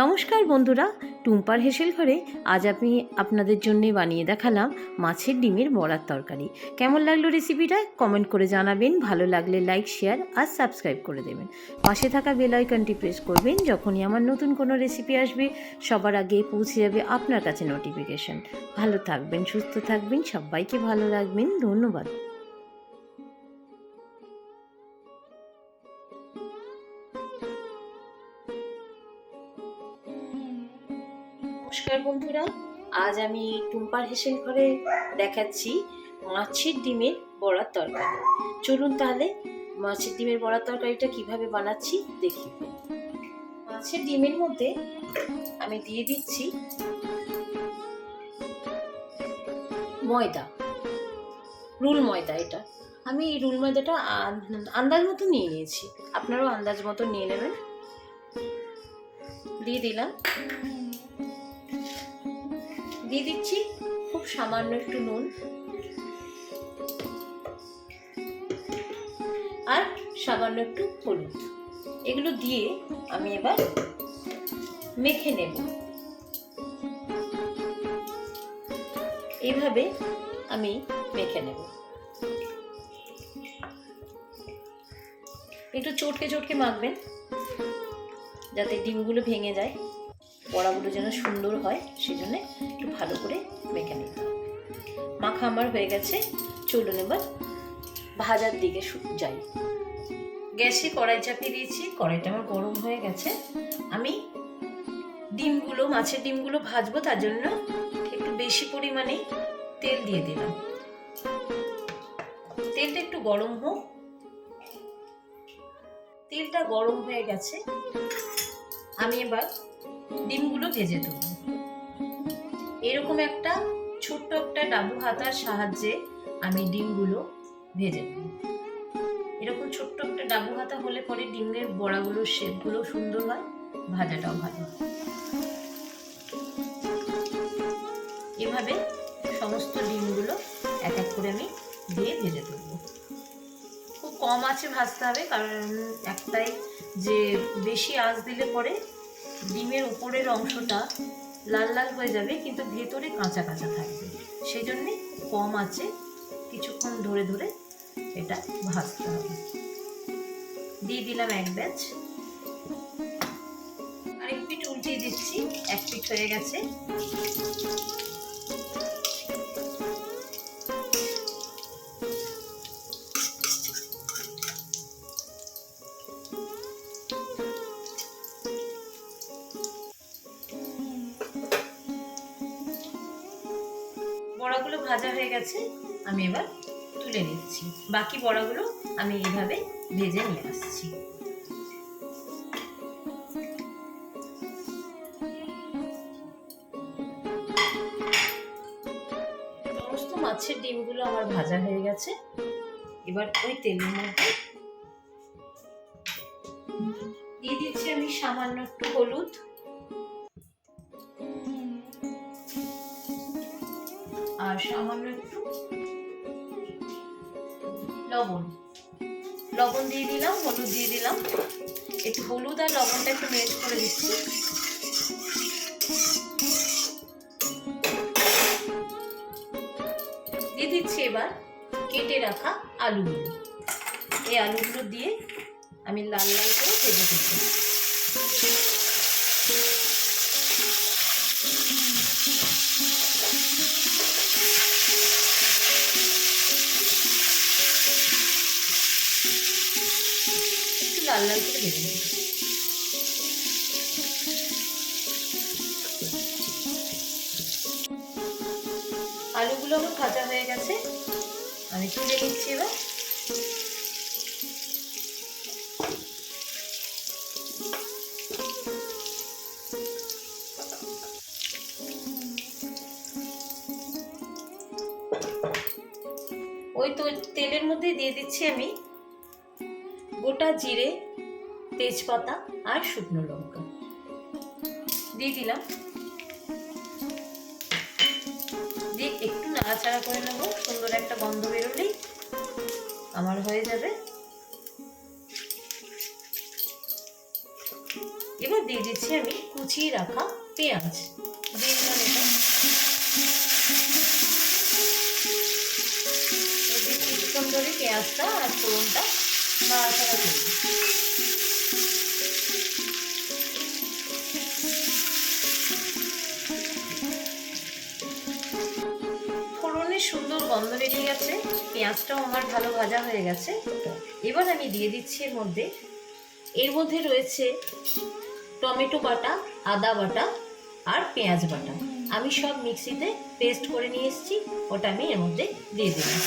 নমস্কার বন্ধুরা, টুম্পার হেসেল ঘরে আজ আমি আপনাদের জন্য বানিয়ে দেখালাম মাছের ডিমের বড়ার তরকারি। কেমন লাগলো রেসিপিটা কমেন্ট করে জানাবেন। ভালো লাগলে লাইক, শেয়ার আর সাবস্ক্রাইব করে দেবেন। পাশে থাকা বেল আইকনটি প্রেস করবেন, যখনই আমার নতুন কোনো রেসিপি আসবে সবার আগে পৌঁছে যাবে আপনার কাছে নোটিফিকেশন। ভালো থাকবেন, সুস্থ থাকবেন, সবাইকে ভালো রাখবেন। ধন্যবাদ। নমস্কার বন্ধুরা, আজ আমি টুম্পার হেসেল ঘরে দেখাচ্ছি মাছের ডিমের বড়ার তরকারি। চলুন তাহলে মাছের ডিমের বড়ার তরকারিটা কিভাবে বানাচ্ছি দেখি। মাছের ডিমের মধ্যে আমি দিয়ে দিচ্ছি ময়দা, রুল ময়দা। এটা আমি এই রুল ময়দাটা আন্দাজ মতো নিয়ে নিয়েছি, আপনারাও আন্দাজ মতো নিয়ে নেবেন। দিয়ে দিলাম, দিয়ে দিচ্ছি খুব সামান্য একটু নুন আর সামান্য একটু হলুদ। এগুলো দিয়ে আমি এবার মেখে নেব। এইভাবে আমি মেখে নেব। একটু চটকে চটকে মাখবেন যাতে ডিমগুলো ভেঙে যায়, বড়াগুলো যেন সুন্দর হয়, সেজন্য একটু ভালো করে মেখে নিতে হবে। মাখা আমার হয়ে গেছে, চলুন এবার ভাজার দিকে যাই। গ্যাসে কড়াই চাপিয়ে দিয়েছি, কড়াইটা আমার গরম হয়ে গেছে। আমি ডিমগুলো, মাছের ডিমগুলো ভাজবো, তার জন্য একটু বেশি পরিমাণে তেল দিয়ে দিলাম। তেলটা একটু গরম হোক। তেলটা গরম হয়ে গেছে, আমি এবার ডিমগুলো ভেজে দেব। এরকম একটা ছোট্ট একটা ডাবু হাতার সাহায্যে আমি ডিমগুলো ভেজে দেব। এরকম ছোট্ট একটা ডাবু হাতা হলে পরে ডিমের বড়াগুলোর শেপগুলো সুন্দর হয়, ভাজাটাও ভালো হয়। এভাবে সমস্ত ডিমগুলো এক এক করে আমি দিয়ে ভেজে দেব। খুব কম আঁচে ভাজতে হবে, কারণ একটাই যে বেশি আঁচ দিলে পরে ডিমের উপরের অংশটা লাল লাল হয়ে যাবে, কিন্তু ভেতরে কাঁচা কাঁচা থাকবে। সেই জন্যে কম আঁচে কিছুক্ষণ ধরে ধরে এটা ভাজতে হবে। দিয়ে দিলাম এক ব্যাচ, আরেক পিঠ উল্টিয়ে দিচ্ছি। এক পিঠ হয়ে গেছে। বড়াগুলো ভাজা হয়ে গেছে, আমি এবার তুলে নিচ্ছি। বাকি বড়াগুলো আমি এইভাবে ভেজে নিয়ে আসছি। সমস্ত মাছের ডিমগুলো আমার ভাজা হয়ে গেছে। এবার ওই তেলের মধ্যে দিয়ে দিচ্ছি আমি সামান্য একটু হলুদ, আর সামান্য একটু লবণ দিয়ে দিলাম, হলুদ দিয়ে দিলাম। একটু হলুদ আর লবণটা একটু মিক্স করে দিচ্ছি। দিয়ে দিচ্ছি এবার কেটে রাখা আলুগুলো। এই আলুগুলো দিয়ে আমি লাল লাল করে ভেজে দিচ্ছি। লাল লাল করে ভেজে নেব। আলুগুলো আমার ভাজা হয়ে গেছে, আমি তুলে নিচ্ছি। এবার ওই তো তেলের মধ্যে দিয়ে দিচ্ছি আমি গোটা জিরে, তেজপাতা আর শুকনো লঙ্কা দিয়ে দিলাম। দিয়ে একটু নাড়াচাড়া করে নেব, সুন্দর একটা গন্ধ বেরোলেই আমার হয়ে যাবে। এবার দিয়ে দিচ্ছি আমি কুচিয়ে রাখা পেঁয়াজ, দিয়ে দিলাম এটা কিছুক্ষণ ধরে পেঁয়াজটা আর ফোড়নটা নাড়াচাড়া করি। ফোড়নের সুন্দর গন্ধ বেরিয়ে গেছে, পেঁয়াজটাও আমার ভালো ভাজা হয়ে গেছে। এবার আমি দিয়ে দিচ্ছি এর মধ্যে রয়েছে টমেটো বাটা, আদা বাটা আর পেঁয়াজ বাটা। আমি সব মিক্সিতে পেস্ট করে নিয়ে এসেছি, ওটা আমি এর মধ্যে দিয়ে দিলাম।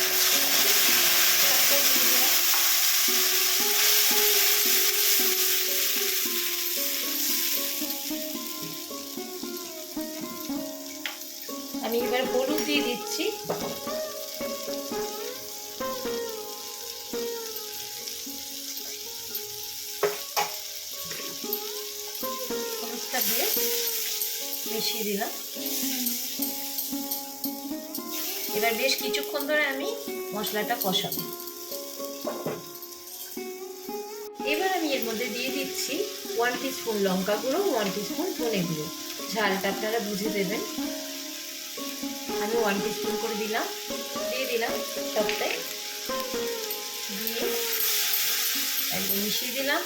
আমি এবার হলুদ দিয়ে দিচ্ছি, হলুদটা দিয়ে মিশিয়ে দিলাম। এবার বেশ কিছুক্ষণ ধরে আমি মশলাটা কষাবো। এবার আমি এর মধ্যে দিয়ে দিচ্ছি 1 টিস্পুন লঙ্কা গুঁড়ো, 1 টিস্পুন ধনে গুঁড়ো। ঝালটা আপনারা বুঝে দেবেন। আমি 1 টিস্পুন করে দিয়ে দিলাম সবটাই, দিয়ে একদম মিশিয়ে দিলাম।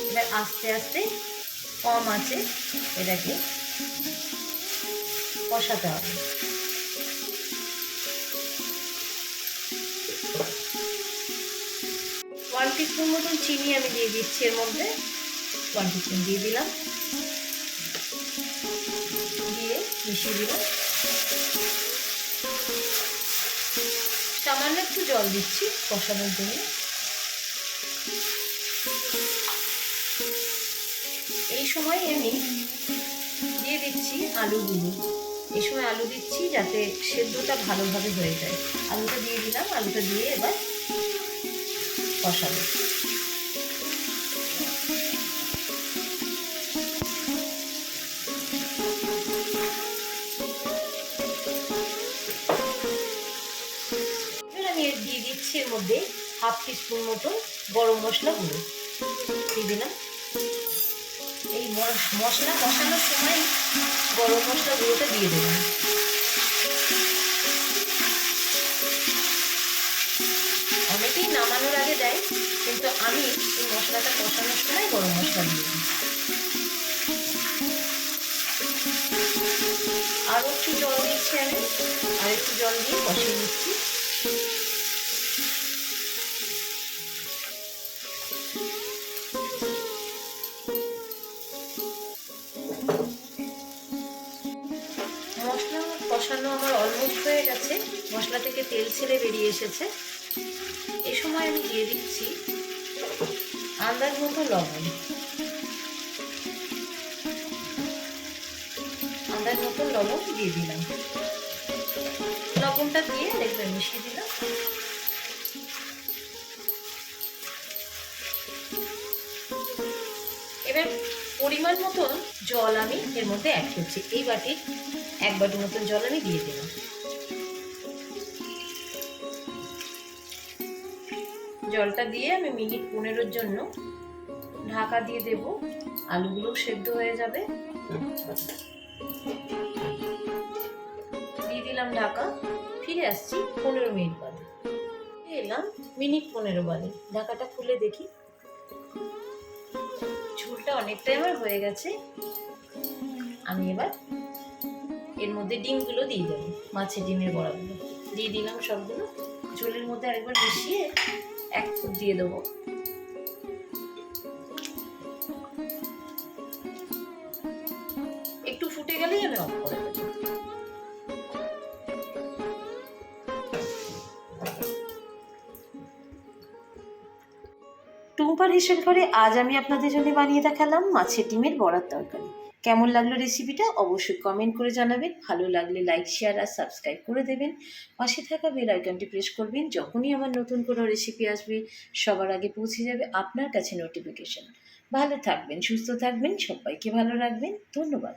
এবার আস্তে আস্তে কম আঁচে এটাকে কষাতে হবে। ওয়ান টিস্পুন মতন চিনি আমি দিয়ে দিচ্ছি এর মধ্যে, 1 টিস্পুন দিয়ে দিলাম, দিয়ে মিশিয়ে দিলাম। সামান্য একটু জল দিচ্ছি কষানোর জন্য। এই সময় আমি দিয়ে দিচ্ছি আলুগুলো। এই সময় আলু দিচ্ছি যাতে সেদ্ধটা ভালোভাবে হয়ে যায়। আলুটা দিয়ে দিলাম, আলুটা দিয়ে এবার কষাবো। আমি দিয়ে দিচ্ছি এর মধ্যে 1/2 টিস্পুন মতো গরম মশলা গুঁড়ো দিয়ে দিলাম। এই মশলা কষানোর সময় গরম মশলা গুঁড়োটা দিয়ে দেবেন। অনেকেই নামানোর আগে দেয়, কিন্তু আমি এই মশলাটা কষানোর সময় গরম মশলা দিয়ে দিই। আর একটু জল দিচ্ছি আমি, আর একটু জল দিয়ে কষিয়ে নিচ্ছি। মশলা কষানো আমার অলমোস্ট হয়ে গেছে, মশলা থেকে তেল ছেড়ে বেরিয়ে এসেছে। এই সময় আমি দিয়ে দিচ্ছি আন্দাজ মতো লবণ, আন্দাজ মতো লবণ দিয়ে দিলাম। লবণটা দিয়ে দেখবেন মিশিয়ে দিলাম। এবার পরিমাণ মতন জল আমি এর মধ্যে অ্যাড করছি। এই বাটির 1 বাটি মতন জল আমি দিয়ে দিলাম। জলটা দিয়ে আমি মিনিট 15 জন্য ঢাকা দিয়ে দেব। আলুগুলো সেদ্ধ হয়ে যাবে। দিয়ে দিলাম ঢাকা, ফিরে আসছি 15 মিনিট বাদে। এলাম মিনিট 15 বাদে, ঢাকাটা খুলে দেখি ঝোলটা অনেকটাই আমার হয়ে গেছে। আমি এবার এর মধ্যে ডিমগুলো দিয়ে দেবো, মাছের ডিমের বড়াগুলো দিয়ে দিলাম সবগুলো। ঝোলের মধ্যে আরেকবার মিশিয়ে 1 ফুট দিয়ে দেবো। একটু ফুটে গেলেই আমি অফ করে দেবো। টুম্পার হেসেল ঘরে আজ আমি আপনাদের জন্য বানিয়ে দেখালাম মাছের ডিমের বড়ার তরকারি। কেমন লাগলো রেসিপিটা অবশ্যই কমেন্ট করে জানাবেন। ভালো লাগলে লাইক, শেয়ার আর সাবস্ক্রাইব করে দেবেন। পাশে থাকা বেল আইকনটি প্রেস করবেন, যখনই আমার নতুন কোনো রেসিপি আসবে সবার আগে পৌঁছে যাবে আপনার কাছে নোটিফিকেশন। ভালো থাকবেন, সুস্থ থাকবেন, সবাইকে ভালো রাখবেন। ধন্যবাদ।